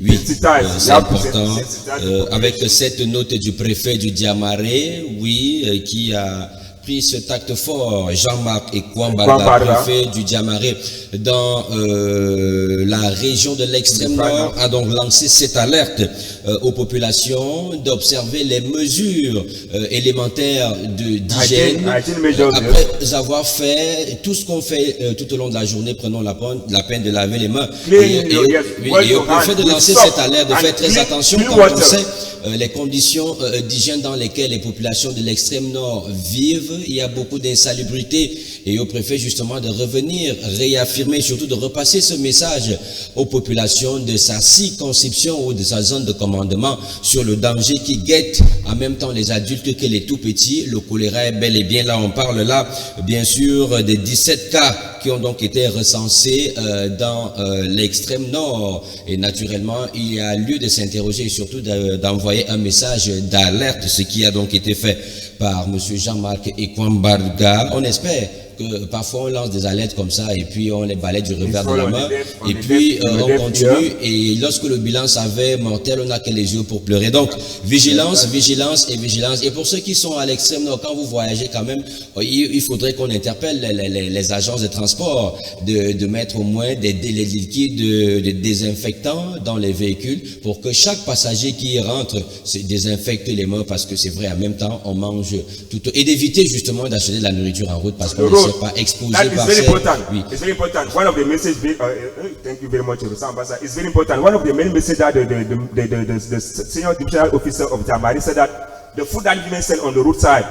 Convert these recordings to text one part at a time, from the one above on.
Oui, c'est important. Avec cette note du préfet du Diamaré, oui, qui a pris cet acte fort, Jean-Marc Ekwambara, préfet du Diamaré, dans la région de l'extrême nord, a donc lancé cette alerte aux populations d'observer les mesures élémentaires d'hygiène. Après avoir fait tout ce qu'on fait tout au long de la journée, prenons la peine de laver les mains. Et au préfet de lancer cette alerte, de faire très attention quand on sait les conditions d'hygiène dans lesquelles les populations de l'extrême nord vivent. Il y a beaucoup d'insalubrité, et au préfet justement de revenir, réaffirmer, surtout de repasser ce message aux populations de sa circonscription ou de sa zone de commandement sur le danger qui guette en même temps les adultes que les tout petits. Le choléra est bel et bien là. On parle là bien sûr des 17 cas qui ont donc été recensés dans l'extrême nord, et naturellement il y a lieu de s'interroger et surtout d'envoyer un message d'alerte, ce qui a donc été fait par M. Jean-Marc Ekwambara. On espère que parfois on lance des alertes comme ça et puis on les balaye du revers de la main et puis on continue, et lorsque le bilan s'avère mortel, on n'a que les yeux pour pleurer. Donc vigilance, vigilance et vigilance. Et pour ceux qui sont à l'extrême nord, quand vous voyagez quand même, il faudrait qu'on interpelle les agences de transport de mettre au moins des liquides de désinfectants dans les véhicules pour que chaque passager qui rentre se désinfecte les mains, parce que c'est vrai, en même temps on mange tout, et d'éviter justement d'acheter de la nourriture en route parce qu'on ne sait pas exposé par ça. Oui. It's very important. One of the messages, thank you very much, Ambassador. It's very important. One of the main messages that the senior divisional officer of Jamari said that the food that women sell on the roadside,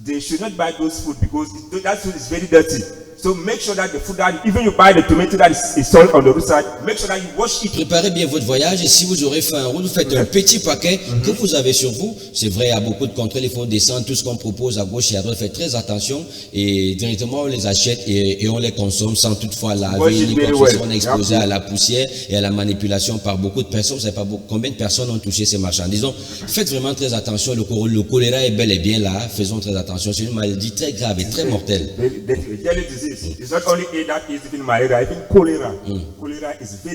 they should not buy those food because that food is very dirty. So make sure that the food that, even you buy the tomato that is sold on the roadside, make sure that you wash it. Préparez bien votre voyage, et si vous aurez fait un route, vous faites un petit paquet que vous avez sur vous. C'est vrai, il y a beaucoup de contrôles, il faut descendre tout ce qu'on propose à gauche et à droite. Faites très attention, et directement on les achète et on les consomme sans toutefois laver, ni quoi que ce soit. On est exposé à la poussière et à la manipulation par beaucoup de personnes. Vous ne savez pas combien de personnes ont touché ces marchandises. Donc, faites vraiment très attention. Le choléra est bel et bien là. Faisons très attention. C'est une maladie très grave et très mortelle. It's not only that is even malaria, even cholera. Cholera is very